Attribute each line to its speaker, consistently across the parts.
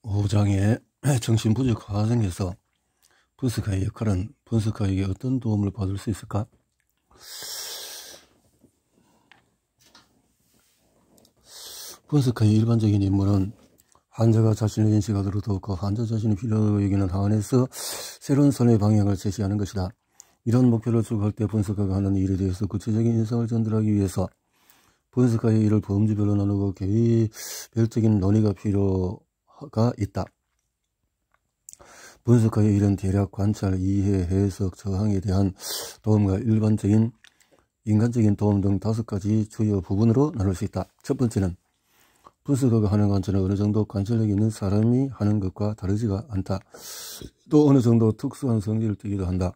Speaker 1: 5장에 정신부족 과정에서 분석가의 역할은 분석가에게 어떤 도움을 받을 수 있을까? 분석가의 일반적인 임무는 환자가 자신을 인식하도록 그 환자 자신이 필요하다고 여기는 항안에서 새로운 삶의 방향을 제시하는 것이다. 이런 목표를 추구할 때 분석가가 하는 일에 대해서 구체적인 인상을 전달하기 위해서 분석가의 일을 범주별로 나누고 개별적인 논의가 필요가 있다. 분석가의 일은 대략 관찰, 이해, 해석, 저항에 대한 도움과 일반적인 인간적인 도움 등 5가지 주요 부분으로 나눌 수 있다. 첫 번째는 분석가가 하는 관찰은 어느 정도 관찰력이 있는 사람이 하는 것과 다르지가 않다. 또 어느 정도 특수한 성질을 띠기도 한다.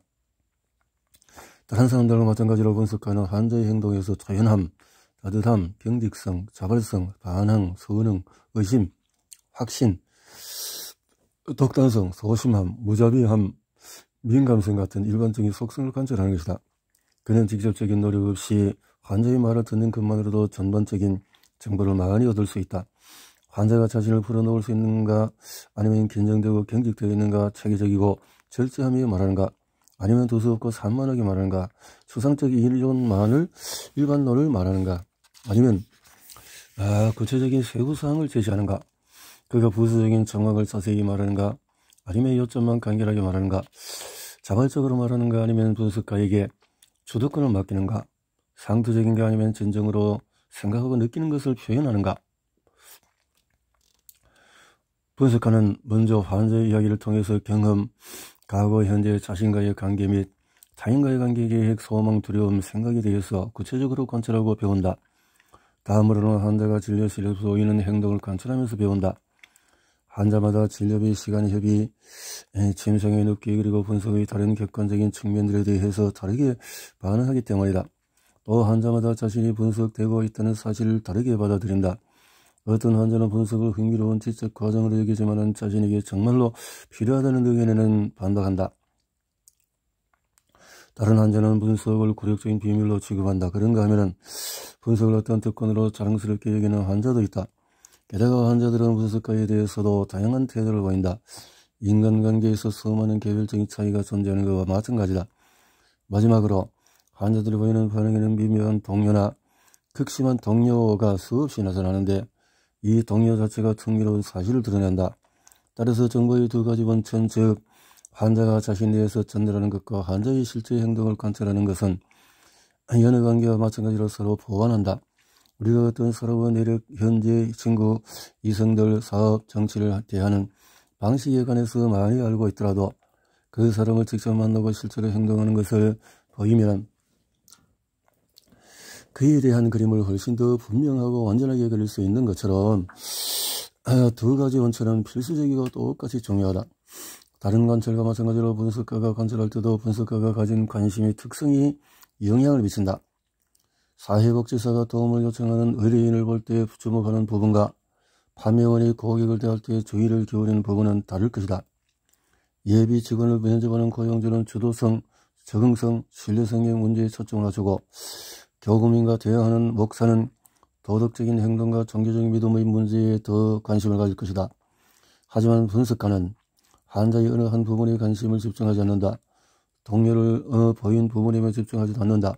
Speaker 1: 다른 사람들과 마찬가지로 분석가는 환자의 행동에서 초연함, 따뜻함, 경직성, 자발성, 반항, 선응, 의심, 확신, 독단성, 소심함, 무자비함, 민감성 같은 일반적인 속성을 관찰하는 것이다. 그는 직접적인 노력 없이 환자의 말을 듣는 것만으로도 전반적인 정보를 많이 얻을 수 있다. 환자가 자신을 풀어놓을 수 있는가, 아니면 긴장되고 경직되어 있는가, 체계적이고 절제하며 말하는가, 아니면 두서없고 산만하게 말하는가, 추상적 일반론을 말하는가, 아니면 구체적인 세부사항을 제시하는가, 그가 부수적인 정황을 자세히 말하는가, 아니면 요점만 간결하게 말하는가, 자발적으로 말하는가, 아니면 분석가에게 주도권을 맡기는가, 상투적인가, 아니면 진정으로 생각하고 느끼는 것을 표현하는가. 분석가는 먼저 환자의 이야기를 통해서 경험, 과거, 현재 자신과의 관계 및 타인과의 관계 계획, 소망, 두려움, 생각에 대해서 구체적으로 관찰하고 배운다. 다음으로는 환자가 진료실에서 보이는 행동을 관찰하면서 배운다. 환자마다 진료비, 시간 협의, 침상의 눕기, 그리고 분석의 다른 객관적인 측면들에 대해서 다르게 반응하기 때문이다. 또 환자마다 자신이 분석되고 있다는 사실을 다르게 받아들인다. 어떤 환자는 분석을 흥미로운 지적 과정으로 여기지만 자신에게 정말로 필요하다는 의견에는 반박한다. 다른 환자는 분석을 굴욕적인 비밀로 취급한다. 그런가 하면 분석을 어떤 특권으로 자랑스럽게 여기는 환자도 있다. 게다가 환자들은 분석가에 대해서도 다양한 태도를 보인다. 인간관계에서 수많은 개별적인 차이가 존재하는 것과 마찬가지다. 마지막으로 환자들이 보이는 반응에는 미묘한 동요나 극심한 동요가 수없이 나타나는데 이 동요 자체가 흥미로운 사실을 드러낸다. 따라서 정보의 2가지 원천, 즉 환자가 자신에 대해서 전달하는 것과 환자의 실제 행동을 관찰하는 것은 연애관계와 마찬가지로 서로 보완한다. 우리가 어떤 사람의 내력, 현재, 친구, 이성들, 사업, 정치를 대하는 방식에 관해서 많이 알고 있더라도 그 사람을 직접 만나고 실제로 행동하는 것을 보이면 그에 대한 그림을 훨씬 더 분명하고 완전하게 그릴 수 있는 것처럼 2가지 원천은 필수적이고 똑같이 중요하다. 다른 관찰과 마찬가지로 분석가가 관찰할 때도 분석가가 가진 관심의 특성이 영향을 미친다. 사회복지사가 도움을 요청하는 의뢰인을 볼 때 주목하는 부분과 판매원이 고객을 대할 때 주의를 기울이는 부분은 다를 것이다. 예비 직원을 면접하는 고용주는 주도성, 적응성, 신뢰성의 문제에 초점을 맞추고 교구민과 대화하는 목사는 도덕적인 행동과 종교적인 믿음의 문제에 더 관심을 가질 것이다. 하지만 분석가는 환자의 어느 한 부분에 관심을 집중하지 않는다. 동료를 보인 부분에만 집중하지 않는다.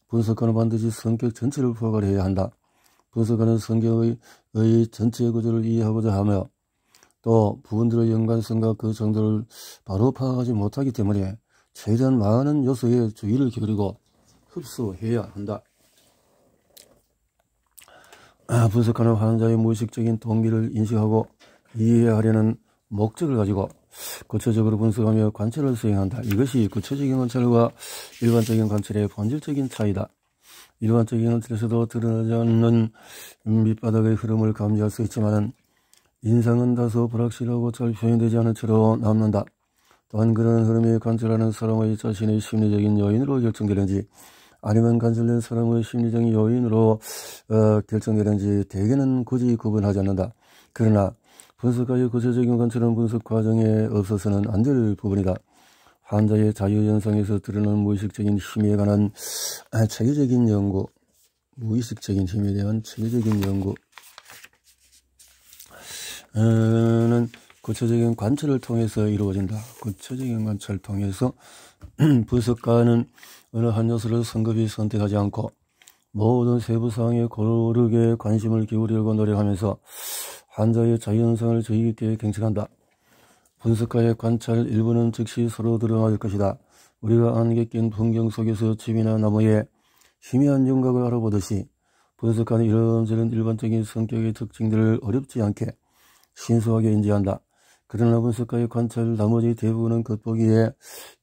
Speaker 1: 분석가는 반드시 성격 전체를 포괄해야 한다. 분석가는 성격의 전체 구조를 이해하고자 하며 또 부분들의 연관성과 그 정도를 바로 파악하지 못하기 때문에 최대한 많은 요소에 주의를 기울이고 흡수해야 한다. 분석가는 환자의 무의식적인 동기를 인식하고 이해하려는 목적을 가지고 구체적으로 분석하며 관찰을 수행한다. 이것이 구체적인 관찰과 일반적인 관찰의 본질적인 차이다. 일반적인 관찰에서도 드러나지 않는 밑바닥의 흐름을 감지할 수 있지만 인상은 다소 불확실하고 잘 표현되지 않은 채로 남는다. 또한 그런 흐름에 관찰하는 사람의 자신의 심리적인 요인으로 결정되는지 아니면 관찰된 사람의 심리적인 요인으로 결정되는지 대개는 굳이 구분하지 않는다. 그러나 분석가의 구체적인 관찰은 분석 과정에 없어서는 안 될 부분이다. 환자의 자유현상에서 드러나는 무의식적인 힘에 관한 체계적인 연구, 무의식적인 힘에 대한 체계적인 연구, 는 구체적인 관찰을 통해서 이루어진다. 구체적인 관찰을 통해서 분석가는 어느 한 요소를 성급히 선택하지 않고 모든 세부 사항에 고르게 관심을 기울이려고 노력하면서 환자의 자유현상을 주의 깊게 경청한다. 분석가의 관찰 일부는 즉시 서로 드러날 것이다. 우리가 안개 낀 풍경 속에서 집이나 나무의 희미한 윤곽을 알아보듯이 분석가는 이런저런 일반적인 성격의 특징들을 어렵지 않게 신속하게 인지한다. 그러나 분석가의 관찰 나머지 대부분은 겉보기에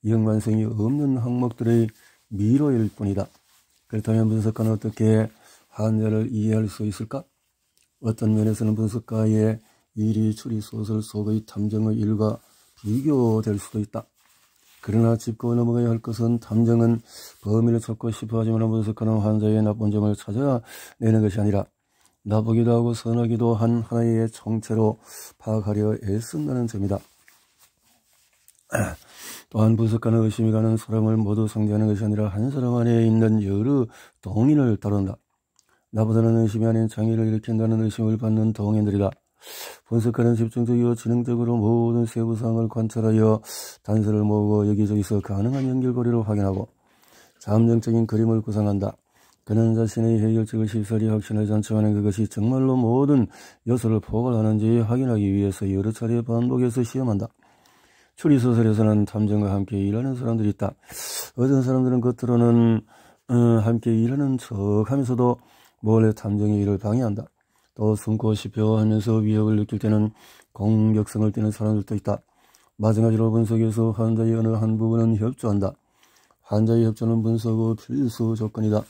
Speaker 1: 연관성이 없는 항목들의 미로일 뿐이다. 그렇다면 분석가는 어떻게 환자를 이해할 수 있을까? 어떤 면에서는 분석가의 일이 추리소설 속의 탐정의 일과 비교될 수도 있다. 그러나 짚고 넘어가야 할 것은 탐정은 범인을 찾고 싶어 하지만 분석가는 환자의 나쁜 점을 찾아내는 것이 아니라 나쁘기도 하고 선하기도 한 하나의 정체로 파악하려 애쓴다는 점이다. 또한 분석가는 의심이 가는 사람을 모두 상대하는 것이 아니라 한 사람 안에 있는 여러 동인을 다룬다. 나보다는 의심이 아닌 장애를 일으킨다는 의심을 받는 동인들이다. 분석가는 집중적이고 지능적으로 모든 세부사항을 관찰하여 단서를 모으고 여기저기서 가능한 연결고리를 확인하고 잠정적인 그림을 구상한다. 그는 자신의 해결책을 쉽사리 확신하지 않지만 그것이 정말로 모든 요소를 포괄하는지 확인하기 위해서 여러 차례 반복해서 시험한다. 추리소설에서는 탐정과 함께 일하는 사람들이 있다. 어떤 사람들은 겉으로는 함께 일하는 척 하면서도 몰래 탐정의 일을 방해한다. 또 숨고 싶어 하면서 위협을 느낄 때는 공격성을 띠는 사람들도 있다. 마찬가지로 분석에서 환자의 어느 한 부분은 협조한다. 환자의 협조는 분석의 필수 조건이다.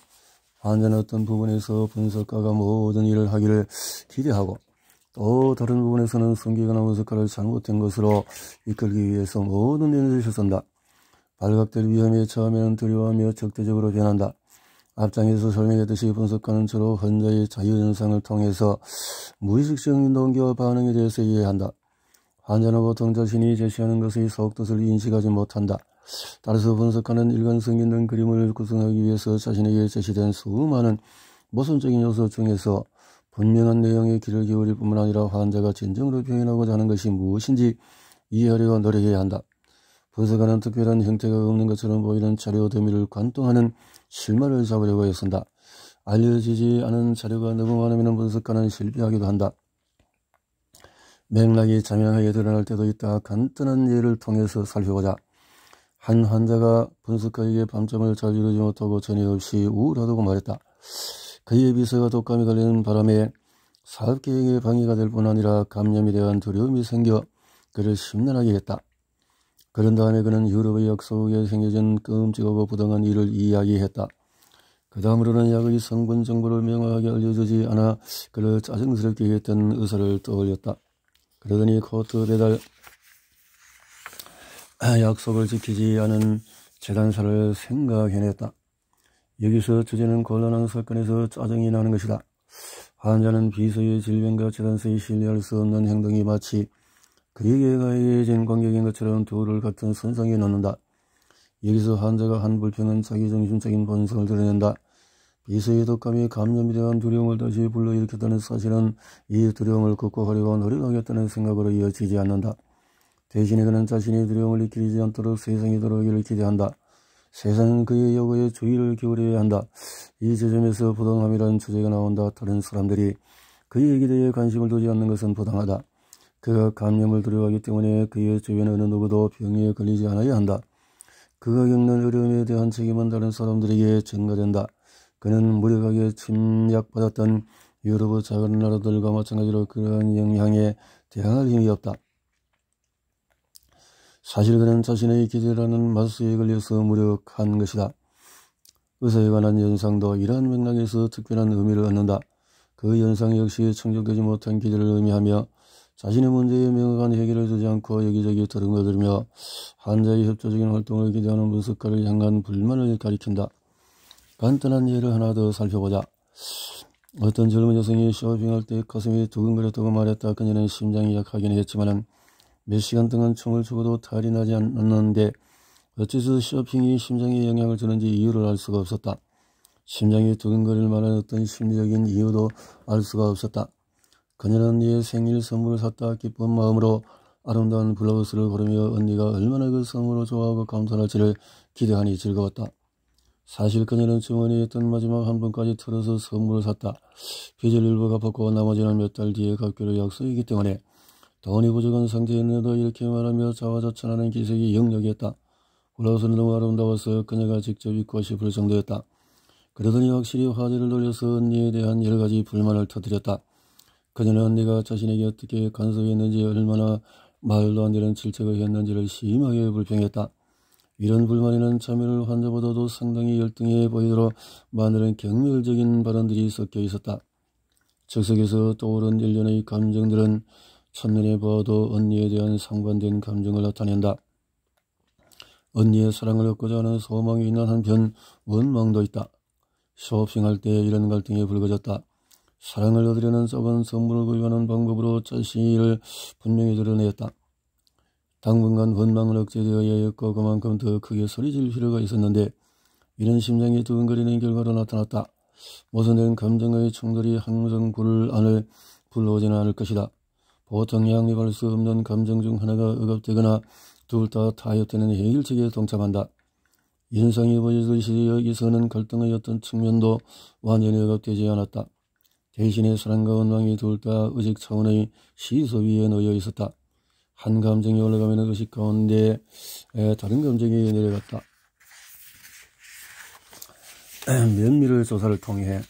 Speaker 1: 환자는 어떤 부분에서 분석가가 모든 일을 하기를 기대하고 또 다른 부분에서는 숨기거나 분석가를 잘못된 것으로 이끌기 위해서 모든 에너지를 쓴다. 발각될 위험에 처음에는 두려워하며 적대적으로 변한다. 앞장에서 설명했듯이 분석가는 주로 환자의 자유현상을 통해서 무의식적인 동기와 반응에 대해서 이해한다. 환자는 보통 자신이 제시하는 것의 속뜻을 인식하지 못한다. 따라서 분석가는 일관성 있는 그림을 구성하기 위해서 자신에게 제시된 수많은 모순적인 요소 중에서 분명한 내용에 귀를 기울일 뿐만 아니라 환자가 진정으로 표현하고자 하는 것이 무엇인지 이해하려고 노력해야 한다. 분석가는 특별한 형태가 없는 것처럼 보이는 자료 더미를 관통하는 실마리를 잡으려고 애쓴다. 알려지지 않은 자료가 너무 많으면 분석가는 실패하기도 한다. 맥락이 자명하게 드러날 때도 있다. 간단한 예를 통해서 살펴보자. 한 환자가 분석가에게 밤잠을 잘 이루지 못하고 전혀 없이 우울하다고 말했다. 그의 비서가 독감에 걸리는 바람에 사업계획에 방해가 될 뿐 아니라 감염에 대한 두려움이 생겨 그를 심란하게 했다. 그런 다음에 그는 유럽의 약 속에 생겨진 끔찍하고 부당한 일을 이야기했다. 그 다음으로는 약의 성분 정보를 명확하게 알려주지 않아 그를 짜증스럽게 했던 의사를 떠올렸다. 그러더니 코트 배달 약속을 지키지 않은 재단사를 생각해냈다. 여기서 주제는 곤란한 사건에서 짜증이 나는 것이다. 환자는 비서의 질병과 재단사에 신뢰할 수 없는 행동이 마치 그에게 가해진 공격인 것처럼 둘을 같은 선상에 놓는다. 여기서 환자가 한 불평은 자기중심적인 본성을 드러낸다. 비서의 독감이 감염에 대한 두려움을 다시 불러일으켰다는 사실은 이 두려움을 극복하려고 노력하겠다는 생각으로 이어지지 않는다. 대신에 그는 자신의 두려움을 일으키지 않도록 세상이 돌아오기를 기대한다. 세상은 그의 요구에 주의를 기울여야 한다. 이 지점에서 부당함이라는 주제가 나온다. 다른 사람들이 그의 기대에 관심을 두지 않는 것은 부당하다. 그가 감염을 두려워하기 때문에 그의 주변 어느 누구도 병에 걸리지 않아야 한다. 그가 겪는 어려움에 대한 책임은 다른 사람들에게 전가된다. 그는 무력하게 침략받았던 유럽의 작은 나라들과 마찬가지로 그러한 영향에 대항할 힘이 없다. 사실 그는 자신의 기대라는 마수에 걸려서 무력한 것이다. 의사에 관한 연상도 이러한 맥락에서 특별한 의미를 얻는다. 그 연상 역시 충족되지 못한 기대를 의미하며 자신의 문제에 명확한 해결을 주지 않고 여기저기 들은거들며 환자의 협조적인 활동을 기대하는 분석가를 향한 불만을 가리킨다. 간단한 예를 하나 더 살펴보자. 어떤 젊은 여성이 쇼핑할 때 가슴이 두근거렸다고 말했다. 그녀는 심장이 약하긴 했지만 몇 시간 동안 춤을 추고도 탈이 나지 않았는데 어째서 쇼핑이 심장에 영향을 주는지 이유를 알 수가 없었다. 심장이 두근거릴 만한 어떤 심리적인 이유도 알 수가 없었다. 그녀는 언니의 생일 선물을 샀다. 기쁜 마음으로 아름다운 블라우스를 고르며 언니가 얼마나 그 선물을 좋아하고 감탄할지를 기대하니 즐거웠다. 사실 그녀는 주머니에 있던 마지막 한 푼까지 털어서 선물을 샀다. 빚을 일부 갚았고 나머지는 몇 달 뒤에 갚기로 약속이기 때문에 돈이 부족한 상태였는데도 이렇게 말하며 자화자찬하는 기색이 역력했다. 블라우스는 너무 아름다워서 그녀가 직접 입고 싶을 정도였다. 그러더니 확실히 화제를 돌려서 언니에 대한 여러 가지 불만을 터뜨렸다. 그녀는 언니가 자신에게 어떻게 간섭했는지, 얼마나 말도 안 되는 질책을 했는지를 심하게 불평했다. 이런 불만에는 참여를 환자보다도 상당히 열등해 보이도록 만드는 경멸적인 발언들이 섞여 있었다. 즉석에서 떠오른 일련의 감정들은 첫눈에 보아도 언니에 대한 상반된 감정을 나타낸다. 언니의 사랑을 얻고자 하는 소망이 있는 한편 원망도 있다. 쇼핑할 때 이런 갈등이 불거졌다. 사랑을 얻으려는 작은 선물을 구입하는 방법으로 자신을 분명히 드러냈다. 당분간 원망을 억제되어야 했고 그만큼 더 크게 소리질 필요가 있었는데 이런 심장이 두근거리는 결과로 나타났다. 모순된 감정의 충돌이 항상 불 안을 불러오지는 않을 것이다. 보통 양립할 수 없는 감정 중 하나가 억압되거나 둘 다 타협되는 해결책에 동참한다. 인상이 보여주듯이 여기서는 갈등의 어떤 측면도 완전히 억압되지 않았다. 대신에 사랑과 원망이 둘 다 의식 차원의 시소 위에 놓여 있었다. 한 감정이 올라가면 의식 가운데 다른 감정이 내려갔다. 면밀한 조사를 통해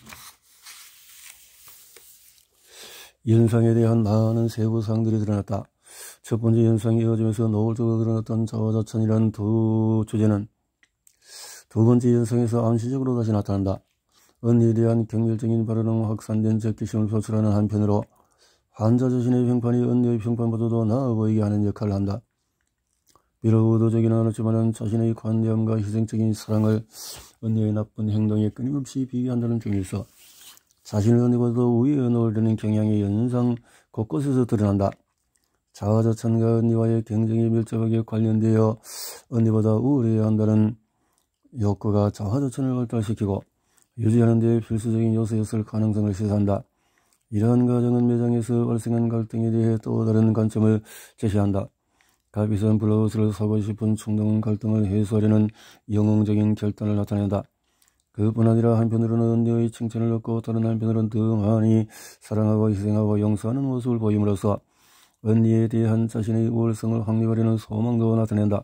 Speaker 1: 연상에 대한 많은 세부사항들이 드러났다. 첫 번째 연상이 이어지면서 노골적으로 드러났던 자화자찬이라는 두 주제는 두 번째 연상에서 암시적으로 다시 나타난다. 언니에 대한 경멸적인 발언은 확산된 적개심을 표출하는 한편으로 환자 자신의 평판이 언니의 평판보다도 나아 보이게 하는 역할을 한다. 비록 의도적이는 않았지만 자신의 관대함과 희생적인 사랑을 언니의 나쁜 행동에 끊임없이 비교한다는 점이 있어 자신을 언니보다도 위에 놓으려는 경향이 연상 곳곳에서 드러난다. 자화자찬과 언니와의 경쟁이 밀접하게 관련되어 언니보다 우월해야 한다는 욕구가 자화자찬을 발달시키고 유지하는 데 필수적인 요소였을 가능성을 시사한다. 이러한 과정은 매장에서 발생한 갈등에 대해 또 다른 관점을 제시한다. 값비싼 블라우스를 사고 싶은 충동 갈등을 해소하려는 영웅적인 결단을 나타낸다. 그뿐 아니라 한편으로는 언니의 칭찬을 얻고 다른 한편으로는 더 많이 사랑하고 희생하고 용서하는 모습을 보임으로써 언니에 대한 자신의 우월성을 확립하려는 소망도 나타낸다.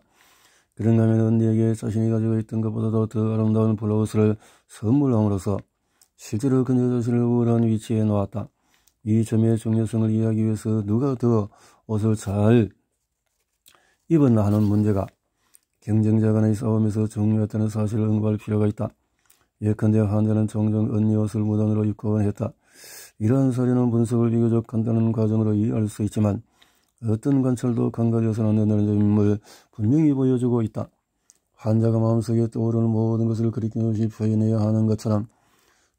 Speaker 1: 그런가 하면 언니에게 자신이 가지고 있던 것보다도 더 아름다운 블라우스를 선물함으로써 실제로 그녀 자신을 우월한 위치에 놓았다. 이 점의 중요성을 이해하기 위해서 누가 더 옷을 잘 입었나 하는 문제가 경쟁자 간의 싸움에서 중요했다는 사실을 언급할 필요가 있다. 예컨대 환자는 종종 언니 옷을 무단으로 입곤 했다. 이러한 사례는 분석을 비교적 간단한 과정으로 이해할 수 있지만 어떤 관찰도 간과되어서는 안 된다는 점을 분명히 보여주고 있다. 환자가 마음속에 떠오르는 모든 것을 그림없이 표현해야 하는 것처럼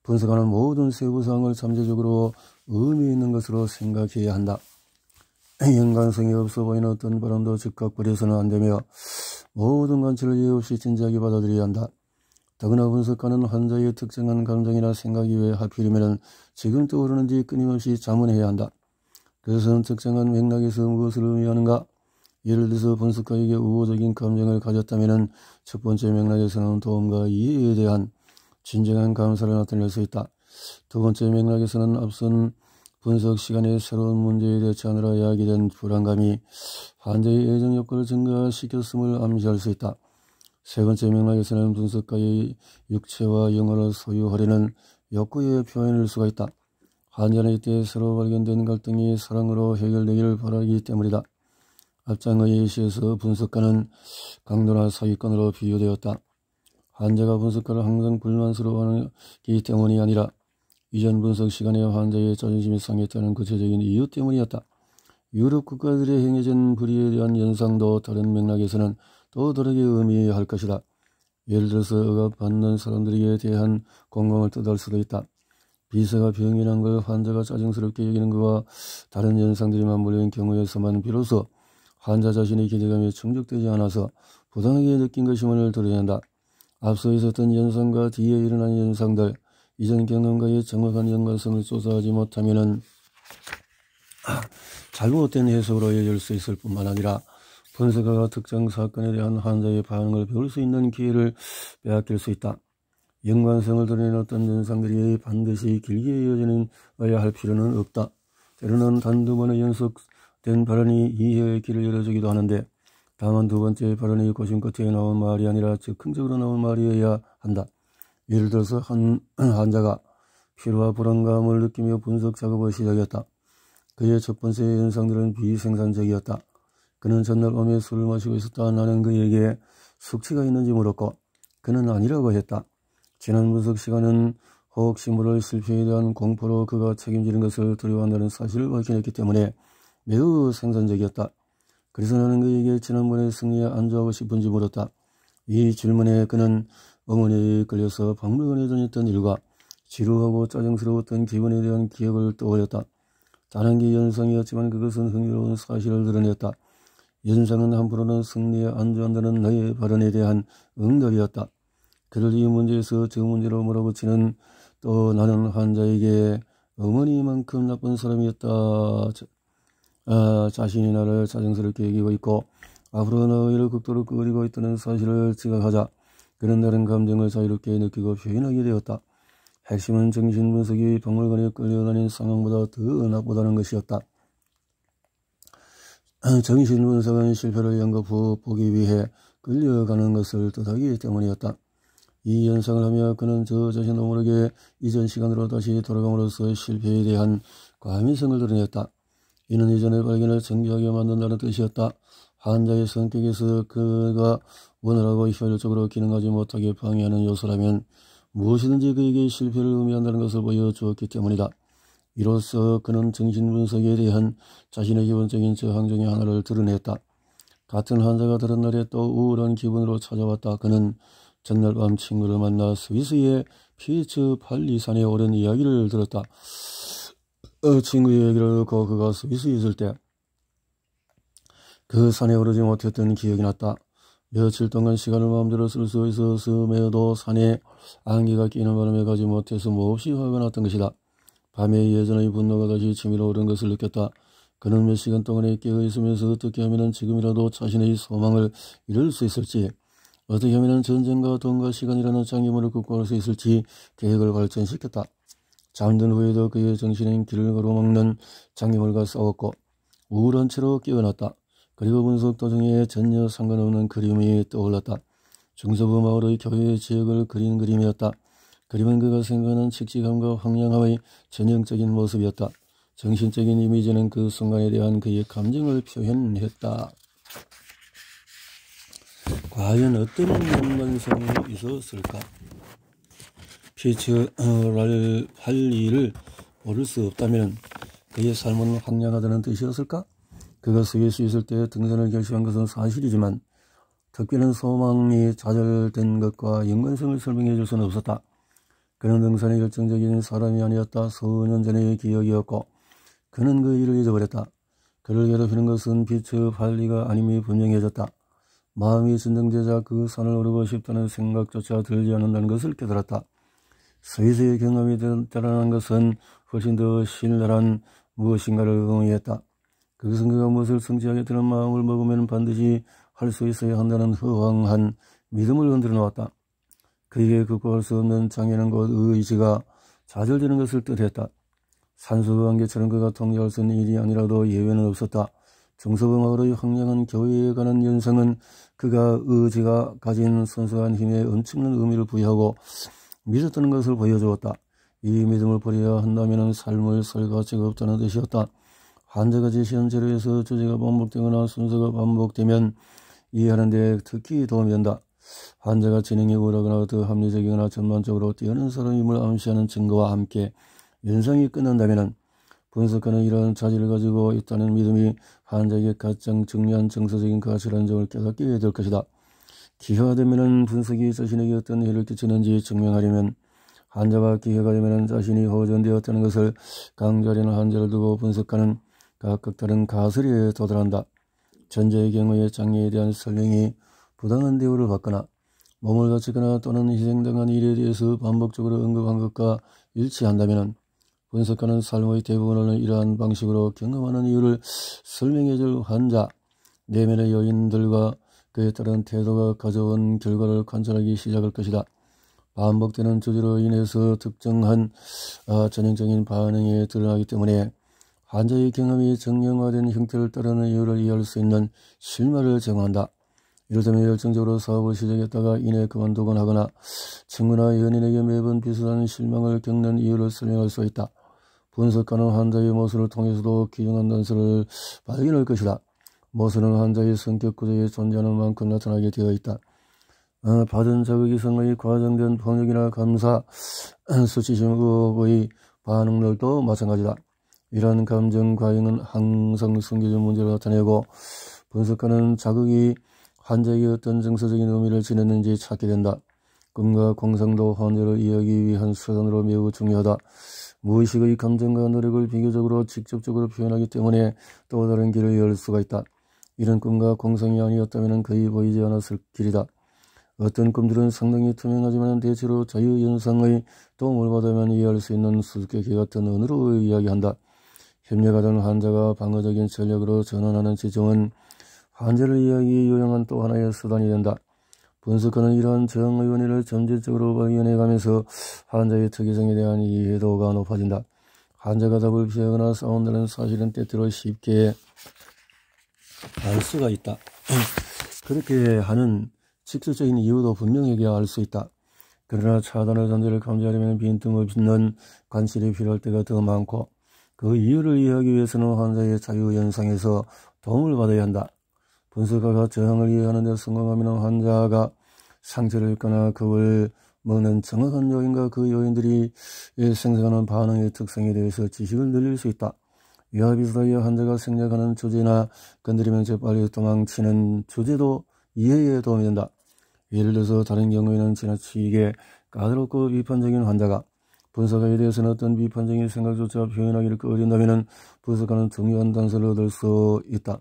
Speaker 1: 분석하는 모든 세부사항을 잠재적으로 의미 있는 것으로 생각해야 한다. 연관성이 없어 보이는 어떤 발언도 즉각 버려서는 안되며 모든 관찰을 예의 없이 진지하게 받아들여야 한다. 더구나 분석가는 환자의 특정한 감정이나 생각이 왜 하필이면 지금 떠오르는지 끊임없이 자문해야 한다. 그것은 특정한 맥락에서 무엇을 의미하는가? 예를 들어서 분석가에게 우호적인 감정을 가졌다면 첫 번째 맥락에서는 도움과 이해에 대한 진정한 감사를 나타낼 수 있다. 두 번째 맥락에서는 앞선 분석 시간에 새로운 문제에 대처하느라 야기된 불안감이 환자의 애정 욕구를 증가시켰음을 암시할 수 있다. 세 번째 맥락에서는 분석가의 육체와 영혼을 소유하려는 욕구의 표현일 수가 있다. 환자는 이때 새로 발견된 갈등이 사랑으로 해결되기를 바라기 때문이다. 앞장의 예시에서 분석가는 강도나 사기꾼으로 비유되었다. 환자가 분석가를 항상 불만스러워하기 때문이 아니라 이전 분석 시간에 환자의 자존심이 상했다는 구체적인 이유 때문이었다. 유럽 국가들의 행해진 불의에 대한 연상도 다른 맥락에서는 또 다르게 의미할 것이다. 예를 들어서 억압받는 사람들에게 대한 공공을 뜻할 수도 있다. 비서가 병이 난 걸 환자가 짜증스럽게 여기는 것과 다른 연상들이 맞물린 경우에서만 비로소 환자 자신의 기대감이 충족되지 않아서 부당하게 느낀 것임을 드러낸다. 앞서 있었던 연상과 뒤에 일어난 연상들, 이전 경험과의 정확한 연관성을 조사하지 못하면 잘못된 해석으로 이어질 수 있을 뿐만 아니라 분석가가 특정 사건에 대한 환자의 반응을 배울 수 있는 기회를 빼앗길 수 있다. 연관성을 드러낸 어떤 현상들이 반드시 길게 이어져야 할 필요는 없다. 때로는 한두 번의 연속된 발언이 이해의 길을 열어주기도 하는데 다만 두 번째 발언이 고심 끝에 나온 말이 아니라 즉흥적으로 나온 말이어야 한다. 예를 들어서 한 환자가 피로와 불안감을 느끼며 분석 작업을 시작했다. 그의 첫 번째 현상들은 비생산적이었다. 그는 전날 밤에 술을 마시고 있었다. 나는 그에게 숙취가 있는지 물었고 그는 아니라고 했다. 지난 분석 시간은 혹시 모를 실패에 대한 공포로 그가 책임지는 것을 두려워한다는 사실을 확인했기 때문에 매우 생산적이었다. 그래서 나는 그에게 지난번에 승리에 안주하고 싶은지 물었다. 이 질문에 그는 어머니에 끌려서 박물관에 다녔던 일과 지루하고 짜증스러웠던 기분에 대한 기억을 떠올렸다. 단한기 연상이었지만 그것은 흥미로운 사실을 드러냈다. 연상은 한편으로는 승리에 안주한다는 나의 발언에 대한 응답이었다. 그를 이 문제에서 저 문제로 몰아붙이는 또 나는 환자에게 어머니만큼 나쁜 사람이었다. 자신이 나를 짜증스럽게 여기고 있고 앞으로 너희를 극도로 꺼리고 있다는 사실을 지각하자 그는 다른 감정을 자유롭게 느끼고 표현하게 되었다. 핵심은 정신분석이 박물관에 끌려다닌 상황보다 더 나쁘다는 것이었다. 정신분석은 실패를 연거푸 보기 위해 끌려가는 것을 뜻하기 때문이었다. 이 연상을 하며 그는 저 자신도 모르게 이전 시간으로 다시 돌아감으로써 실패에 대한 과민성을 드러냈다. 이는 이전의 발견을 정교하게 만든다는 뜻이었다. 환자의 성격에서 그가 원활하고 효율적으로 기능하지 못하게 방해하는 요소라면 무엇이든지 그에게 실패를 의미한다는 것을 보여주었기 때문이다. 이로써 그는 정신분석에 대한 자신의 기본적인 저항 중의 하나를 드러냈다. 같은 환자가 다른 날에 또 우울한 기분으로 찾아왔다. 그는 전날 밤 친구를 만나 스위스의 피츠 팔리산에 오른 이야기를 들었다. 친구의 얘기를 듣고 그가 스위스에 있을 때 그 산에 오르지 못했던 기억이 났다. 며칠 동안 시간을 마음대로 쓸 수 있었음에도 산에 안개가 끼는 바람에 가지 못해서 몹시 화가 났던 것이다. 밤에 예전의 분노가 다시 치밀어 오른 것을 느꼈다. 그는 몇 시간 동안에 깨어있으면서 어떻게 하면 지금이라도 자신의 소망을 이룰 수 있을지, 어떻게 하면 전쟁과 돈과 시간이라는 장애물을 극복할 수 있을지 계획을 발전시켰다. 잠든 후에도 그의 정신은 길을 가로막는 장애물과 싸웠고 우울한 채로 깨어났다. 그리고 분석 도중에 전혀 상관없는 그림이 떠올랐다. 중서부 마을의 교회 지역을 그린 그림이었다. 그림은 그가 생각하는 칙칙함과 황량함의 전형적인 모습이었다. 정신적인 이미지는 그 순간에 대한 그의 감정을 표현했다. 과연 어떤 연관성이 있었을까? 피츠 팔리를 모를 수 없다면 그의 삶은 황량하다는 뜻이었을까? 그가 스위스 있을 때 등산을 결심한 것은 사실이지만 특별한 소망이 좌절된 것과 연관성을 설명해 줄 수는 없었다. 그는 등산의 결정적인 사람이 아니었다. 수년 전의 기억이었고 그는 그 일을 잊어버렸다. 그를 괴롭히는 것은 피츠 팔리가 아님이 분명해졌다. 마음이 진정되자 그 산을 오르고 싶다는 생각조차 들지 않는다는 것을 깨달았다. 스위스의 경험이 드러난 것은 훨씬 더 신랄한 무엇인가를 의미했다. 그것은 그가 무엇을 성취하겠다는 마음을 먹으면 반드시 할 수 있어야 한다는 허황한 믿음을 흔들어 놓았다. 그에게 극복할 수 없는 장애는 곧 의지가 좌절되는 것을 뜻했다. 산수 안개처럼 그가 통제할 수 있는 일이 아니라도 예외는 없었다. 중서부 마을의 황량한 교회에 가는 연상은 그가 의지가 가진 순수한 힘에 엄청난 의미를 부여하고 믿었다는 것을 보여주었다. 이 믿음을 버려야 한다면 삶을 살 가치가 없다는 뜻이었다. 환자가 제시한 재료에서 주제가 반복되거나 순서가 반복되면 이해하는 데 특히 도움이 된다. 환자가 지능이 우월하거나 더 합리적이거나 전반적으로 뛰어난 사람임을 암시하는 증거와 함께 연상이 끝난다면 분석가는 이러한 자질을 가지고 있다는 믿음이 환자에게 가장 중요한 정서적인 가치라는 점을 깨닫게 될 것이다. 기회가 되면 분석이 자신에게 어떤 해를 끼치는지 증명하려면 환자가 기회가 되면 자신이 호전되었다는 것을 강조하려는 환자를 두고 분석가는 각각 다른 가설에 도달한다. 전자의 경우에 장애에 대한 설명이 부당한 대우를 받거나 몸을 다치거나 또는 희생당한 일에 대해서 반복적으로 언급한 것과 일치한다면 분석하는 삶의 대부분을 이러한 방식으로 경험하는 이유를 설명해줄 환자, 내면의 요인들과 그에 따른 태도가 가져온 결과를 관찰하기 시작할 것이다. 반복되는 주제로 인해서 특정한 전형적인 반응이 드러나기 때문에 환자의 경험이 정형화된 형태를 따르는 이유를 이해할 수 있는 실마리를 제공한다. 이를테면 열정적으로 사업을 시작했다가 이내 그만두곤 하거나 친구나 연인에게 매번 비슷한 실망을 겪는 이유를 설명할 수 있다. 분석하는 환자의 모습을 통해서도 귀중한 단서를 발견할 것이다. 모습은 환자의 성격 구조에 존재하는 만큼 나타나게 되어 있다. 받은 자극이 상당히 과장된 폭력이나 감사, 수치심, 의혹의 반응들도 마찬가지다. 이러한 감정 과잉은 항상 숨겨진 문제를 나타내고 분석하는 자극이 환자에게 어떤 정서적인 의미를 지녔는지 찾게 된다. 꿈과 공상도 환자를 이해하기 위한 수단으로 매우 중요하다. 무의식의 감정과 노력을 비교적으로 직접적으로 표현하기 때문에 또 다른 길을 열 수가 있다. 이런 꿈과 공상이 아니었다면 거의 보이지 않았을 길이다. 어떤 꿈들은 상당히 투명하지만 대체로 자유연상의 도움을 받으면 이해할 수 있는 수수께끼 같은 언어로 이야기한다. 협력하던 환자가 방어적인 전략으로 전환하는 지점은 환자를 이해하기 유용한 또 하나의 수단이 된다. 분석하는 이러한 저항의 원인을 점진적으로 발견해가면서 환자의 특이성에 대한 이해도가 높아진다. 환자가 답을 피하거나 싸운다는 사실은 때때로 쉽게 알 수가 있다. 그렇게 하는 직접적인 이유도 분명하게 알 수 있다. 그러나 차단의 존재를 감지하려면 빈틈없는 관찰이 필요할 때가 더 많고 그 이유를 이해하기 위해서는 환자의 자유연상에서 도움을 받아야 한다. 분석가가 저항을 이해하는 데 성공하면 환자가 상처를 입거나 그걸 먹는 정확한 요인과 그 요인들이 생성하는 반응의 특성에 대해서 지식을 늘릴 수 있다. 이와 비슷하게 환자가 생략하는 주제나 건드리면 재빨리 도망치는 주제도 이해에 도움이 된다. 예를 들어서 다른 경우에는 지나치게 까다롭고 비판적인 환자가 분석가에 대해서는 어떤 비판적인 생각조차 표현하기를 꺼린다면 분석가는 중요한 단서를 얻을 수 있다.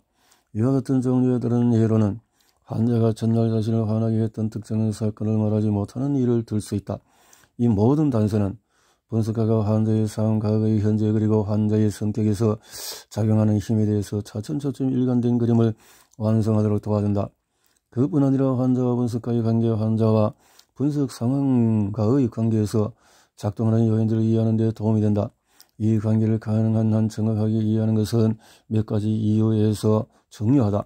Speaker 1: 이와 같은 종류에 따른 예로는 환자가 전날 자신을 화나게 했던 특정한 사건을 말하지 못하는 일을 들 수 있다. 이 모든 단서는 분석가가 환자의 상황, 과거의 현재 그리고 환자의 성격에서 작용하는 힘에 대해서 차츰차츰 일관된 그림을 완성하도록 도와준다. 그뿐 아니라 환자와 분석가의 관계, 환자와 분석 상황과의 관계에서 작동하는 요인들을 이해하는 데 도움이 된다. 이 관계를 가능한 한 정확하게 이해하는 것은 몇 가지 이유에서 중요하다.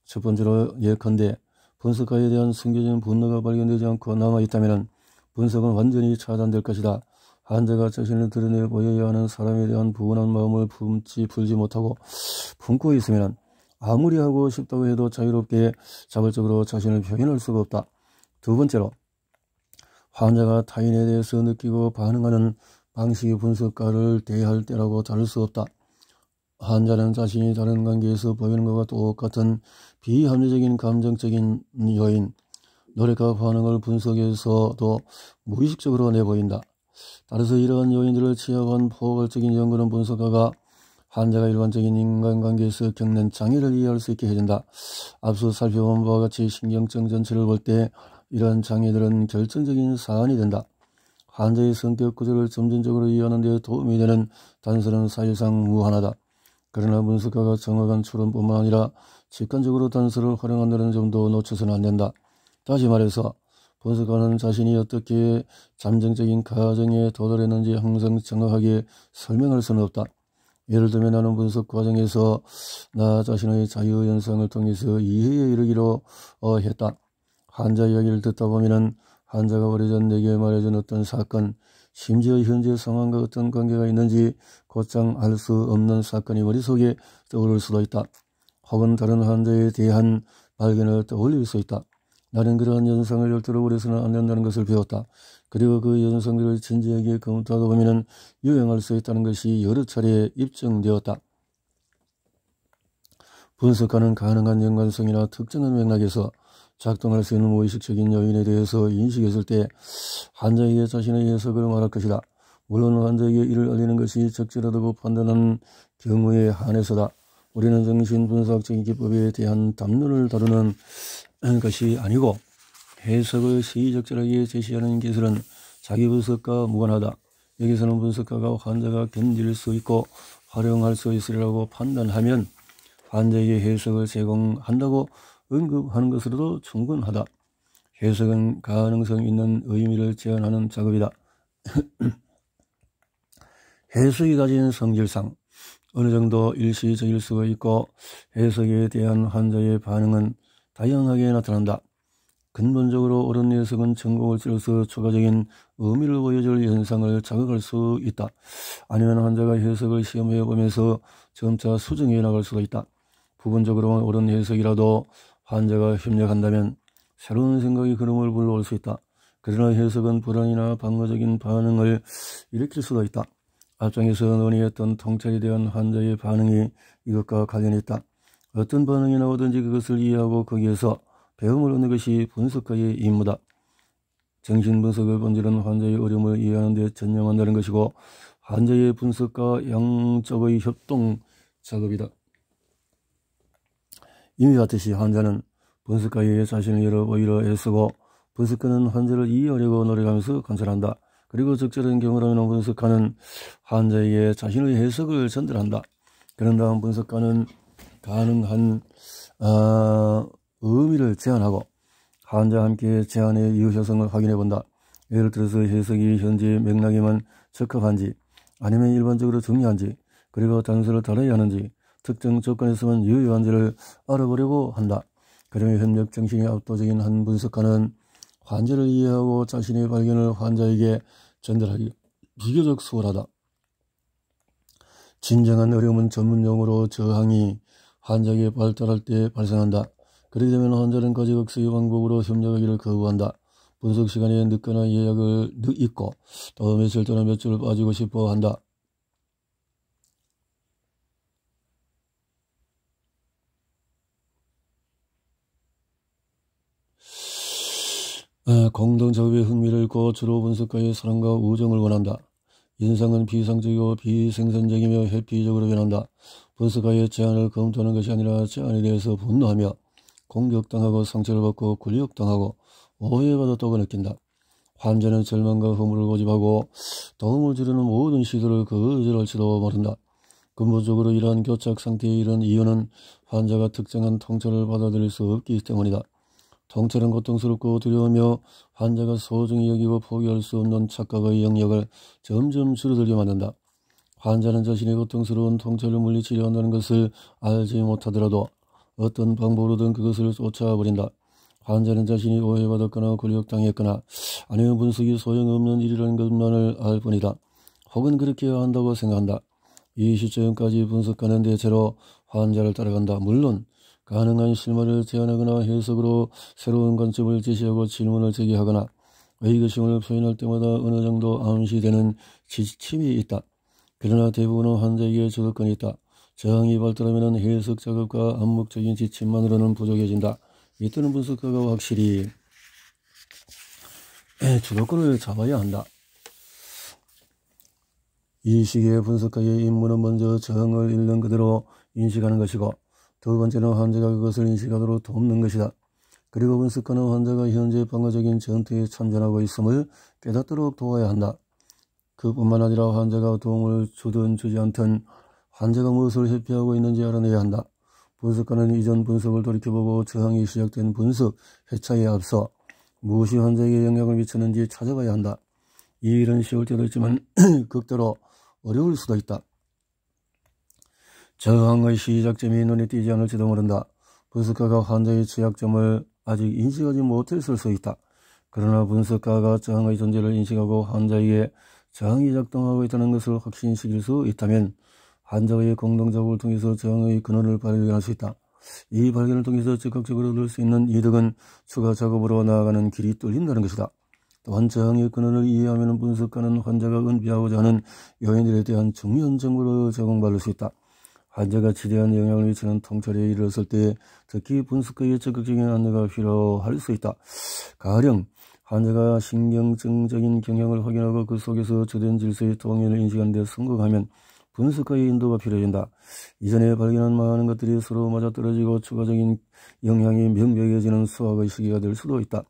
Speaker 1: 첫 번째로 예컨대 분석가에 대한 숨겨진 분노가 발견되지 않고 남아있다면 분석은 완전히 차단될 것이다. 환자가 자신을 드러내 보여야 하는 사람에 대한 부분한 마음을 풀지 못하고 품고 있으면 아무리 하고 싶다고 해도 자유롭게 자발적으로 자신을 표현할 수가 없다. 두 번째로 환자가 타인에 대해서 느끼고 반응하는 방식이 분석가를 대할 때라고 다를 수 없다. 환자는 자신이 다른 관계에서 보이는 것과 똑같은 비합리적인 감정적인 요인, 노력과 반응을 분석에서도 무의식적으로 내보인다. 따라서 이러한 요인들을 취합한 포괄적인 연구는 분석가가 환자가 일반적인 인간관계에서 겪는 장애를 이해할 수 있게 해준다. 앞서 살펴본 바와 같이 신경증 전체를 볼 때 이러한 장애들은 결정적인 사안이 된다. 환자의 성격 구조를 점진적으로 이해하는 데 도움이 되는 단서는 사실상 무한하다. 그러나 분석가가 정확한 추론뿐만 아니라 직관적으로 단서를 활용한다는 점도 놓쳐서는 안 된다. 다시 말해서 분석가는 자신이 어떻게 잠정적인 가정에 도달했는지 항상 정확하게 설명할 수는 없다. 예를 들면 나는 분석 과정에서 나 자신의 자유연상을 통해서 이해에 이르기로 했다. 환자 이야기를 듣다 보면 환자가 오래전 내게 말해준 어떤 사건, 심지어 현재 상황과 어떤 관계가 있는지 곧장 알 수 없는 사건이 머릿속에 떠오를 수도 있다. 혹은 다른 환자에 대한 발견을 떠올릴 수 있다. 나는 그러한 연상을 절대로 버려서는 안 된다는 것을 배웠다. 그리고 그 연상들을 진지하게 검토하다 보면 유행할 수 있다는 것이 여러 차례 입증되었다. 분석하는 가능한 연관성이나 특정한 맥락에서 작동할 수 있는 무의식적인 요인에 대해서 인식했을 때 환자에게 자신의 해석을 말할 것이다. 물론 환자에게 이를 알리는 것이 적절하다고 판단하는 경우에 한해서다. 우리는 정신분석적인 기법에 대한 담론을 다루는 것이 아니고 해석을 시적절하게 제시하는 기술은 자기 분석과 무관하다. 여기서는 분석가가 환자가 견딜 수 있고 활용할 수 있으리라고 판단하면 환자에게 해석을 제공한다고 언급하는 것으로도 충분하다. 해석은 가능성 있는 의미를 제안하는 작업이다. 해석이 가진 성질상 어느 정도 일시적일 수가 있고 해석에 대한 환자의 반응은 다양하게 나타난다. 근본적으로 옳은 해석은 전곡을 찔러서 추가적인 의미를 보여줄 현상을 자극할 수 있다. 아니면 환자가 해석을 시험해 보면서 점차 수정해 나갈 수가 있다. 부분적으로 옳은 해석이라도 환자가 협력한다면 새로운 생각이 흐름을 불러올 수 있다. 그러나 해석은 불안이나 방어적인 반응을 일으킬 수도 있다. 앞장에서 논의했던 통찰에 대한 환자의 반응이 이것과 관련이 있다. 어떤 반응이 나오든지 그것을 이해하고 거기에서 배움을 얻는 것이 분석가의 임무다. 정신분석의 본질은 환자의 어려움을 이해하는 데 전념한다는 것이고 환자의 분석과 양적의 협동 작업이다. 이미 봤듯이 환자는 분석가에게 자신을 열어보이려 애쓰고 분석가는 환자를 이해하려고 노력하면서 관찰한다. 그리고 적절한 경험을 하는 분석가는 환자에게 자신의 해석을 전달한다. 그런 다음 분석가는 가능한 의미를 제안하고 환자와 함께 제안의 유효성을 확인해 본다. 예를 들어서 해석이 현재 맥락에만 적합한지 아니면 일반적으로 정리한지 그리고 단서를 달아야 하는지 특정 조건에서만 유효한지를 알아보려고 한다. 그러면 협력 정신이 압도적인 한 분석가는 환자를 이해하고 자신의 발견을 환자에게 전달하기 비교적 수월하다. 진정한 어려움은 전문용어로 저항이 환자에게 발달할 때 발생한다. 그렇게 되면 환자는 가지각색의 방법으로 협력하기를 거부한다. 분석 시간에 늦거나 예약을 잊고 또 며칠 또는 몇 주를 빠지고 싶어 한다. 공동작업의 흥미를 잃고 주로 분석가의 사랑과 우정을 원한다. 인상은 비상적이고 비생산적이며 회피적으로 변한다. 분석가의 제안을 검토하는 것이 아니라 제안에 대해서 분노하며 공격당하고 상처를 받고 굴욕당하고 오해받았다고 느낀다. 환자는 절망과 허물을 고집하고 도움을 주려는 모든 시도를 거절할지도 모른다. 근본적으로 이러한 교착 상태에 이른 이유는 환자가 특정한 통찰을 받아들일 수 없기 때문이다. 통찰은 고통스럽고 두려우며 환자가 소중히 여기고 포기할 수 없는 착각의 영역을 점점 줄어들게 만든다. 환자는 자신의 고통스러운 통찰을 물리치려 한다는 것을 알지 못하더라도 어떤 방법으로든 그것을 쫓아버린다. 환자는 자신이 오해받았거나 굴욕당했거나 아니면 분석이 소용없는 일이라는 것만을 알 뿐이다. 혹은 그렇게 해야 한다고 생각한다. 이 시점까지 분석가는 대체로 환자를 따라간다. 물론 가능한 실마리를 제안하거나 해석으로 새로운 관점을 제시하고 질문을 제기하거나 의구심을 표현할 때마다 어느 정도 암시되는 지침이 있다. 그러나 대부분은 환자에게 주도권이 있다. 저항이 발달하면 해석 작업과 암묵적인 지침만으로는 부족해진다. 이때는 분석가가 확실히 주도권을 잡아야 한다. 이 시기에 분석가의 임무는 먼저 저항을 있는 그대로 인식하는 것이고 두 번째는 환자가 그것을 인식하도록 돕는 것이다. 그리고 분석가는 환자가 현재 방어적인 전투에 참전하고 있음을 깨닫도록 도와야 한다. 그뿐만 아니라 환자가 도움을 주든 주지 않든 환자가 무엇을 회피하고 있는지 알아내야 한다. 분석가는 이전 분석을 돌이켜보고 저항이 시작된 분석 회차에 앞서 무엇이 환자에게 영향을 미치는지 찾아봐야 한다. 이 일은 쉬울 때도 있지만 극도로 어려울 수도 있다. 저항의 시작점이 눈에 띄지 않을지도 모른다. 분석가가 환자의 취약점을 아직 인식하지 못했을 수 있다. 그러나 분석가가 저항의 존재를 인식하고 환자에게 저항이 작동하고 있다는 것을 확신시킬 수 있다면 환자와의 공동작업을 통해서 저항의 근원을 발견할 수 있다. 이 발견을 통해서 즉각적으로 얻을 수 있는 이득은 추가 작업으로 나아가는 길이 뚫린다는 것이다. 또한 저항의 근원을 이해하면 분석가는 환자가 은폐하고자 하는 요인들에 대한 중요한 정보를 제공받을 수 있다. 환자가 지대한 영향을 미치는 통찰에 이르렀을 때 특히 분석가의 적극적인 안내가 필요할 수 있다. 가령 환자가 신경증적인 경향을 확인하고 그 속에서 주된 질서의 동의를 인식하는 데 성공하면 분석가의 인도가 필요해진다. 이전에 발견한 많은 것들이 서로 맞아떨어지고 추가적인 영향이 명백해지는 수학의 시기가 될 수도 있다.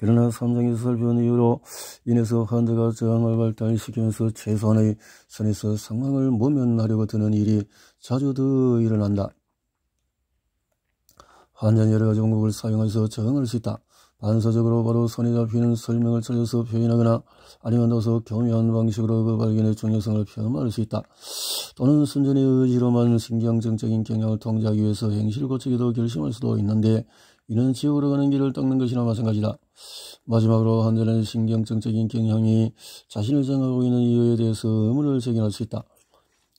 Speaker 1: 그러나 삼장에서 살펴본 이유로 인해서 환자가 저항을 발달시키면서 최소한의 선에서 상황을 모면하려고 드는 일이 자주 더 일어난다. 환자는 여러 가지 방법을 사용해서 저항할 수 있다. 반사적으로 바로 손에 잡히는 설명을 찾아서 표현하거나 아니면 더서 교묘한 방식으로 그 발견의 중요성을 폄하할 수 있다. 또는 순전히 의지로만 신경정적인 경향을 통제하기 위해서 행실을 고치기도 결심할 수도 있는데 이는 지옥으로 가는 길을 닦는 것이나 마찬가지다. 마지막으로 환자는 신경정적인 경향이 자신을 정하고 있는 이유에 대해서 의문을 제기할 수 있다.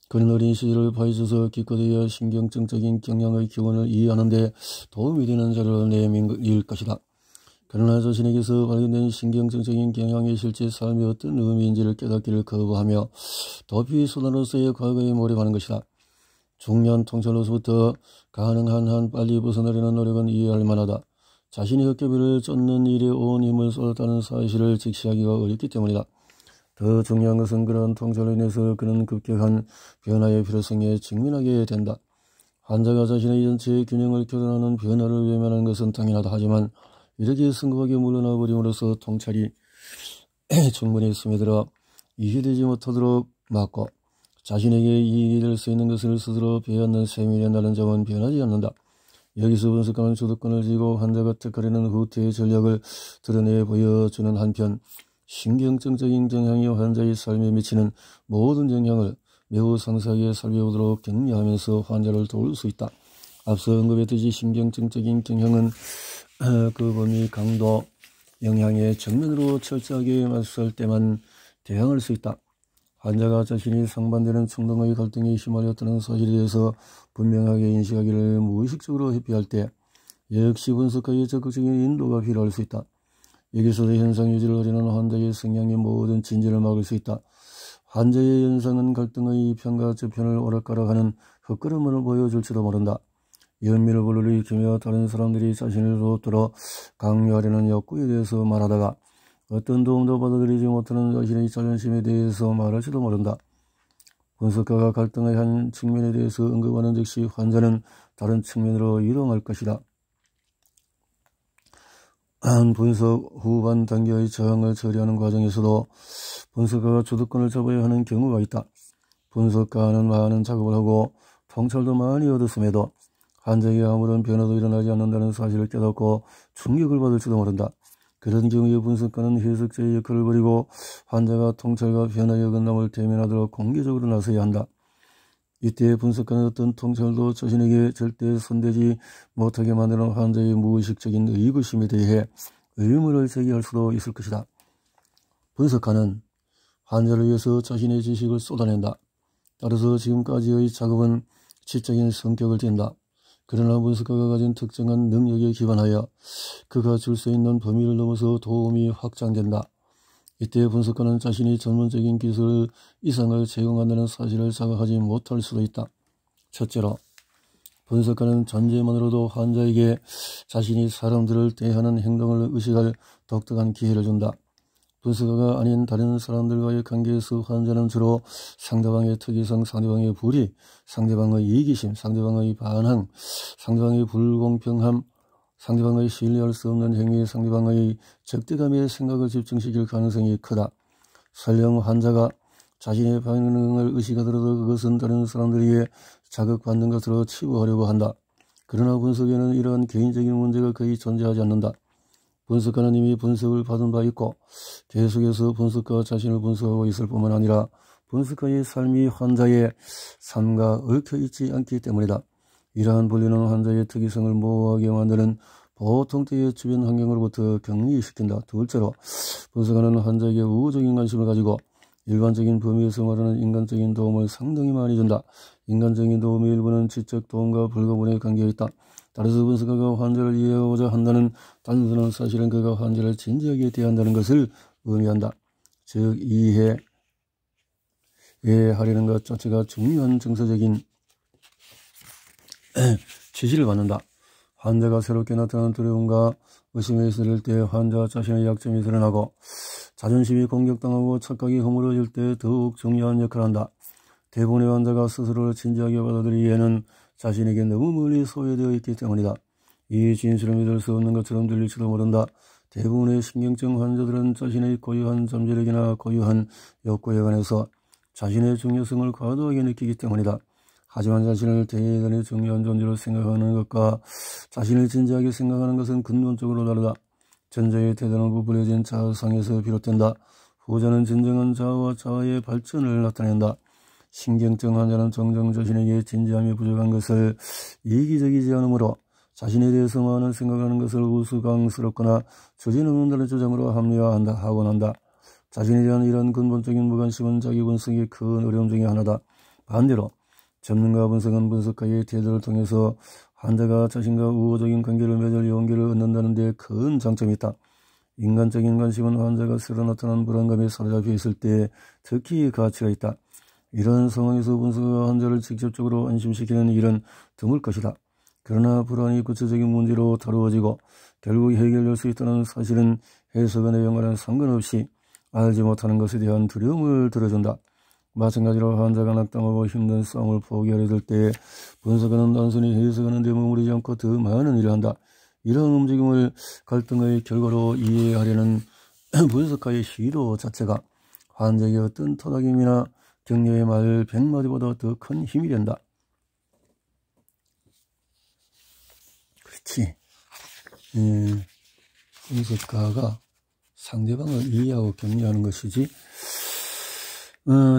Speaker 1: 그는 어린 시절을 파헤쳐서 기껏해야 신경정적인 경향의 기원을 이해하는 데 도움이 되는 자료를 내밀 것이다. 그러나 자신에게서 발견된 신경정적인 경향이 실제 삶의 어떤 의미인지를 깨닫기를 거부하며 도피 수단으로서의 과거에 몰입하는 것이다. 중년 통찰로서부터 가능한 한 빨리 벗어나려는 노력은 이해할 만하다. 자신이 헛개비를 쫓는 일에 온 힘을 쏟았다는 사실을 직시하기가 어렵기 때문이다. 더 중요한 것은 그런 통찰로 인해서 그는 급격한 변화의 필요성에 직면하게 된다. 환자가 자신의 전체의 균형을 교란하는 변화를 외면하는 것은 당연하다. 하지만 이렇게 성급하게 물러나 버림으로써 통찰이 충분히 스며들어 이해되지 못하도록 막고 자신에게 이익이 될 수 있는 것을 스스로 배웠는 셈이 된다는 점은 변하지 않는다. 여기서 분석하는 주도권을 쥐고 환자가 택하려는 후퇴의 전략을 드러내 보여주는 한편 신경정적인 경향이 환자의 삶에 미치는 모든 영향을 매우 상세하게 살펴보도록 격려하면서 환자를 도울 수 있다. 앞서 언급했듯이 신경정적인 경향은 그 범위, 강도, 영향에 정면으로 철저하게 맞설 때만 대항할 수 있다. 환자가 자신이 상반되는 충동의 갈등에 휘말렸다는 사실에 대해서 분명하게 인식하기를 무의식적으로 회피할 때 역시 분석하기에 적극적인 인도가 필요할 수 있다. 여기서도 현상 유지를 하려는 환자의 성향의 모든 진전을 막을 수 있다. 환자의 현상은 갈등의 편과 저편을 오락가락하는 헛걸음을 보여줄지도 모른다. 연민을 불러일으키며 다른 사람들이 자신을 도들어 강요하려는 욕구에 대해서 말하다가 어떤 도움도 받아들이지 못하는 자신의 자존심에 대해서 말할지도 모른다. 분석가가 갈등의 한 측면에 대해서 언급하는 즉시 환자는 다른 측면으로 이동할 것이다. 한 분석 후반 단계의 저항을 처리하는 과정에서도 분석가가 주도권을 잡아야 하는 경우가 있다. 분석가는 많은 작업을 하고 통찰도 많이 얻었음에도 환자에게 아무런 변화도 일어나지 않는다는 사실을 깨닫고 충격을 받을지도 모른다. 그런 경우에 분석가는 해석자의 역할을 버리고 환자가 통찰과 변화의 어긋남을 대면하도록 공개적으로 나서야 한다. 이때 분석가는 어떤 통찰도 자신에게 절대 손대지 못하게 만드는 환자의 무의식적인 의구심에 대해 의문을 제기할 수도 있을 것이다. 분석가는 환자를 위해서 자신의 지식을 쏟아낸다. 따라서 지금까지의 작업은 지적인 성격을 띈다. 그러나 분석가가 가진 특정한 능력에 기반하여 그가 줄 수 있는 범위를 넘어서 도움이 확장된다. 이때 분석가는 자신이 전문적인 기술 이상을 제공한다는 사실을 자각하지 못할 수도 있다. 첫째로, 분석가는 존재만으로도 환자에게 자신이 사람들을 대하는 행동을 의식할 독특한 기회를 준다. 분석가가 아닌 다른 사람들과의 관계에서 환자는 주로 상대방의 특이성, 상대방의 불의, 상대방의 이기심, 상대방의 반항, 상대방의 불공평함, 상대방의 신뢰할 수 없는 행위, 상대방의 적대감에 생각을 집중시킬 가능성이 크다. 설령 환자가 자신의 반응을 의식하더라도 그것은 다른 사람들에게 자극받는 것으로 치부하려고 한다. 그러나 분석에는 이러한 개인적인 문제가 거의 존재하지 않는다. 분석가는 이미 분석을 받은 바 있고 계속해서 분석가가 자신을 분석하고 있을 뿐만 아니라 분석가의 삶이 환자의 삶과 얽혀 있지 않기 때문이다. 이러한 분리는 환자의 특이성을 모호하게 만드는 보통 때의 주변 환경으로부터 격리시킨다. 둘째로, 분석가는 환자에게 우호적인 관심을 가지고 일반적인 범위에서 말하는 인간적인 도움을 상당히 많이 준다. 인간적인 도움의 일부는 지적 도움과 불가분의 관계가 있다. 따라서 분석가가 환자를 이해하고자 한다는 단순한 사실은 그가 환자를 진지하게 대한다는 것을 의미한다. 즉 이해하려는 것 자체가 중요한 정서적인 지시를 받는다. 환자가 새롭게 나타나는 두려움과 의심에 있을 때 환자 자신의 약점이 드러나고 자존심이 공격당하고 착각이 허물어질 때 더욱 중요한 역할을 한다. 대부분의 환자가 스스로를 진지하게 받아들이기에는 자신에게 너무 멀리 소외되어 있기 때문이다. 이 진실을 믿을 수 없는 것처럼 들릴지도 모른다. 대부분의 신경증 환자들은 자신의 고유한 잠재력이나 고유한 욕구에 관해서 자신의 중요성을 과도하게 느끼기 때문이다. 하지만 자신을 대단히 중요한 존재로 생각하는 것과 자신을 진지하게 생각하는 것은 근본적으로 다르다. 전자의 태도는 부풀려진 자아상에서 비롯된다. 후자는 진정한 자아와 자아의 발전을 나타낸다. 신경증 환자는 정정 자신에게 진지함이 부족한 것을 이기적이지 않으므로 자신에 대해서 많은 생각하는 것을 우스꽝스럽거나 주제넘는다는 주장으로 하곤 한다. 자신에 대한 이런 근본적인 무관심은 자기 분석의 큰 어려움 중에 하나다. 반대로 전문가 분석은 분석가의 태도를 통해서 환자가 자신과 우호적인 관계를 맺을 용기를 얻는다는 데 큰 장점이 있다. 인간적인 관심은 환자가 새로 나타난 불안감에 사로잡혀 있을 때 특히 가치가 있다. 이런 상황에서 분석가가 환자를 직접적으로 안심시키는 일은 드물 것이다. 그러나 불안이 구체적인 문제로 다루어지고 결국 해결될 수 있다는 사실은 해석의 내용과는 상관없이 알지 못하는 것에 대한 두려움을 들어준다. 마찬가지로 환자가 낙담하고 힘든 싸움을 포기하려 들 때 분석가는 단순히 해석하는 데 머무르지 않고 더 많은 일을 한다. 이러한 움직임을 갈등의 결과로 이해하려는 분석가의 시도 자체가 환자에게 어떤 토닥임이나 격려의 말 100마디보다 더 큰 힘이 된다. 그렇지. 분석가가 상대방을 이해하고 격려하는 것이지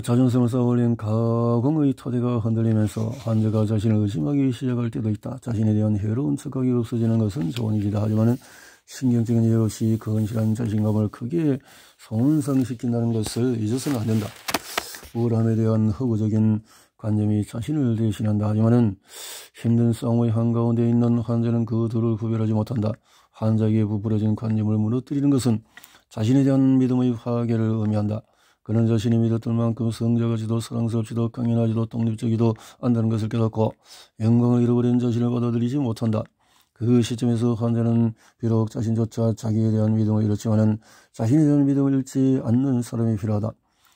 Speaker 1: 자존심을 쌓아올린 가공의 토대가 흔들리면서 환자가 자신을 의심하기 시작할 때도 있다. 자신에 대한 해로운 착각이 없어지는 것은 좋은 일이다. 하지만 신경적인 이해 없이 근실한 자신감을 크게 손상시킨다는 것을 잊어서는 안 된다. 우울함에 대한 허구적인 관념이 자신을 대신한다. 하지만 힘든 싸움의 한가운데 있는 환자는 그 둘을 구별하지 못한다. 환자에게 부풀어진 관념을 무너뜨리는 것은 자신에 대한 믿음의 파괴를 의미한다. 그는 자신이 믿었던 만큼 성자가지도 사랑스럽지도 강인하지도 독립적이도 않다는 것을 깨닫고 영광을 잃어버린 자신을 받아들이지 못한다. 그 시점에서 환자는 비록 자신조차 자기에 대한 믿음을 잃었지만 자신에 대한 믿음을 잃지 않는 사람이 필요하다.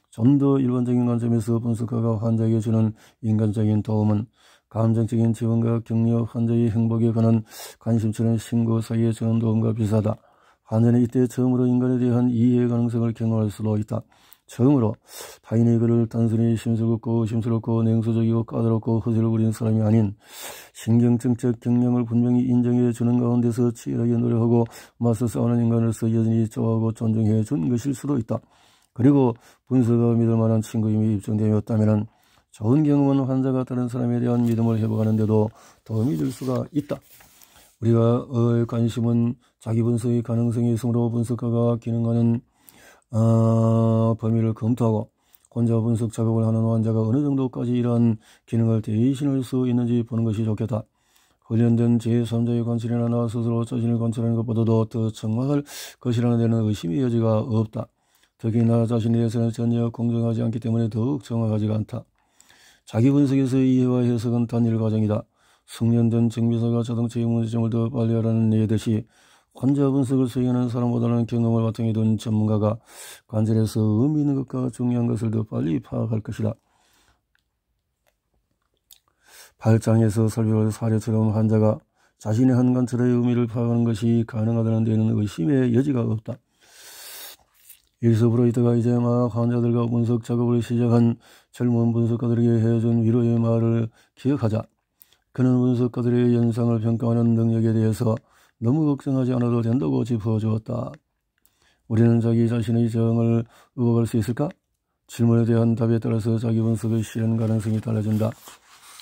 Speaker 1: 좀 더 일반적인 관점에서 분석가가 환자에게 주는 인간적인 도움은 감정적인 지원과 격려, 환자의 행복에 관한 관심처럼 신고 사이에 주는 도움과 비슷하다. 환자는 이때 처음으로 인간에 대한 이해의 가능성을 경험할 수도 있다. 처음으로 타인의 그를 단순히 심술없고 냉소적이고 까다롭고 허세를 부리는 사람이 아닌 신경증적 경량을 분명히 인정해 주는 가운데서 치열하게 노력하고 맞서 싸우는 인간으로서 여전히 좋아하고 존중해 준 것일 수도 있다. 그리고 분석가 믿을 만한 친구임이 입증되었다면 좋은 경험은 환자가 다른 사람에 대한 믿음을 회복하는 데도 도움이 될 수가 있다. 우리가 관심은 자기 분석의 가능성이 있으므로 분석가가 기능하는 범위를 검토하고 혼자 분석 작업을 하는 환자가 어느 정도까지 이러한 기능을 대신할 수 있는지 보는 것이 좋겠다. 훈련된 제3자의 관찰이나 나 스스로 자신을 관찰하는 것보다도 더 정확할 것이라는 데는 의심의 여지가 없다. 특히 나 자신에 대해서는 전혀 공정하지 않기 때문에 더욱 정확하지가 않다. 자기 분석에서의 이해와 해석은 단일 과정이다. 숙련된 정비사가 자동차의 문제점을 더 빨리 알아내듯이 환자 분석을 수행하는 사람보다는 경험을 바탕에 둔 전문가가 관찰에서 의미 있는 것과 중요한 것을 더 빨리 파악할 것이다. 8장에서 살펴볼 사례처럼 환자가 자신의 한 관찰의 의미를 파악하는 것이 가능하다는 데는 의심의 여지가 없다. 여기서 브로이트가 이제 막 환자들과 분석 작업을 시작한 젊은 분석가들에게 해준 위로의 말을 기억하자. 그는 분석가들의 연상을 평가하는 능력에 대해서 너무 걱정하지 않아도 된다고 짚어주었다. 우리는 자기 자신의 정을 의혹할 수 있을까? 질문에 대한 답에 따라서 자기 분석의 실현 가능성이 달라진다.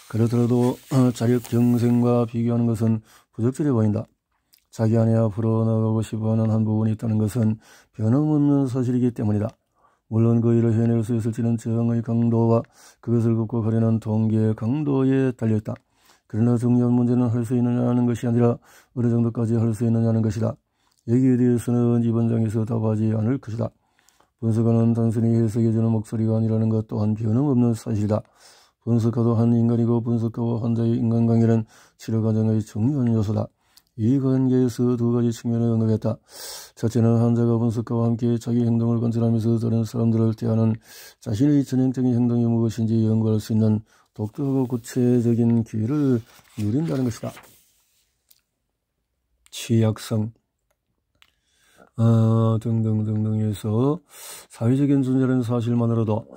Speaker 1: 그렇더라도 자력 경생과 비교하는 것은 부적절해 보인다. 자기 안에 앞으로 나가고 싶어하는 한 부분이 있다는 것은 변함없는 사실이기 때문이다. 물론 그 일을 해낼 수 있을지는 정의 강도와 그것을 극복하려는 동기의 강도에 달려있다. 그러나 중요한 문제는 할 수 있느냐는 것이 아니라 어느 정도까지 할 수 있느냐는 것이다. 여기에 대해서는 이번 장에서 답하지 않을 것이다. 분석가는 단순히 해석해주는 목소리가 아니라는 것 또한 변함없는 사실이다. 분석가도 한 인간이고 분석가와 환자의 인간관계는 치료 과정의 중요한 요소다. 이 관계에서 두 가지 측면을 언급했다. 첫째는 환자가 분석가와 함께 자기 행동을 관찰하면서 다른 사람들을 대하는 자신의 전형적인 행동이 무엇인지 연구할 수 있는 독특하고 구체적인 기회를 누린다는 것이다. 취약성. 등등등등 해서 사회적인 존재라는 사실만으로도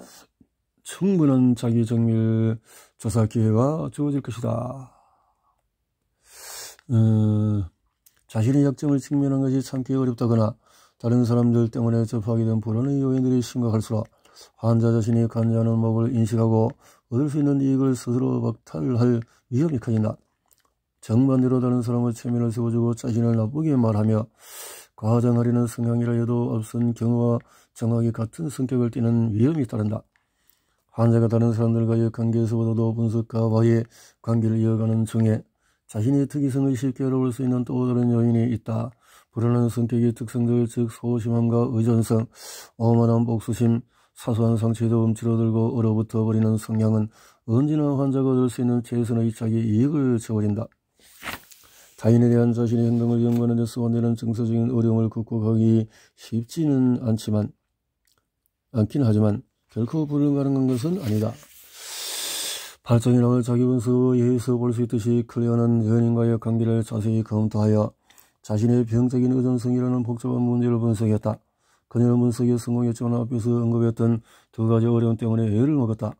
Speaker 1: 충분한 자기 정밀 조사 기회가 주어질 것이다. 자신의 약점을 직면한 것이 참기 어렵다거나 다른 사람들 때문에 접하게 된 불안의 요인들이 심각할수록 환자 자신이 관여하는 목을 인식하고 얻을 수 있는 이익을 스스로 박탈할 위험이 커진다. 정반대로 다른 사람의 체면을 세워주고 자신을 나쁘게 말하며 과장하려는 성향이라 해도 앞선 경우와 정확히 같은 성격을 띠는 위험이 따른다. 환자가 다른 사람들과의 관계에서보다도 분석가와의 관계를 이어가는 중에 자신의 특이성을 쉽게 알아볼 수 있는 또 다른 요인이 있다. 불안한 성격의 특성들, 즉 소심함과 의존성, 오만함, 복수심, 사소한 상처에도 움츠러들고 얼어붙어 버리는 성향은 언제나 환자가 얻을 수 있는 최선의 자기 이익을 저버린다. 타인에 대한 자신의 행동을 연구하는 데 소환되는 정서적인 어려움을 극복하기 쉽지는 않긴 하지만 결코 불가능한 것은 아니다. 발전이 나올 자기 분석에서 볼 수 있듯이 클레어는 연인과의 관계를 자세히 검토하여 자신의 병적인 의존성이라는 복잡한 문제를 분석했다. 그녀는 분석에 성공했지만 앞에서 언급했던 두 가지 어려움 때문에 애를 먹었다.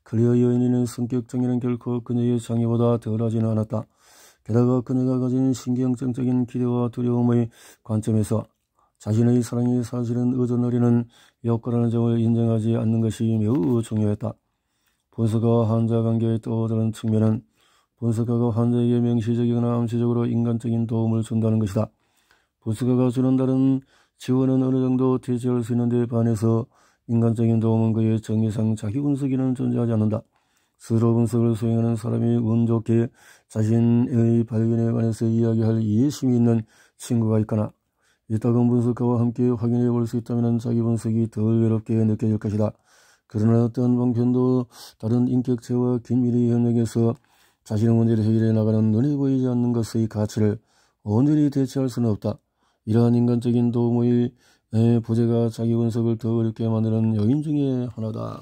Speaker 1: 클레어 여인의 성격 장애는 결코 그녀의 장애보다 덜하지는 않았다. 게다가 그녀가 가진 신경증적인 기대와 두려움의 관점에서 자신의 사랑이 사실은 의존하려는 효과라는 점을 인정하지 않는 것이 매우 중요했다. 분석가와 환자 관계의 또 다른 측면은 분석가가 환자에게 명시적이거나 암시적으로 인간적인 도움을 준다는 것이다. 분석가가 주는 다른 지원은 어느 정도 대체할 수 있는데 반해서 인간적인 도움은 그의 정의상 자기 분석에는 존재하지 않는다. 스스로 분석을 수행하는 사람이 운 좋게 자신의 발견에 관해서 이야기할 이해심이 있는 친구가 있거나 이따금 분석가와 함께 확인해 볼 수 있다면 자기 분석이 덜 외롭게 느껴질 것이다. 그러나 어떤 방편도 다른 인격체와 긴밀히 협력해서 자신의 문제를 해결해 나가는 눈에 보이지 않는 것의 가치를 온전히 대체할 수는 없다. 이러한 인간적인 도움의 부재가 자기 분석을 더 어렵게 만드는 요인 중에 하나다.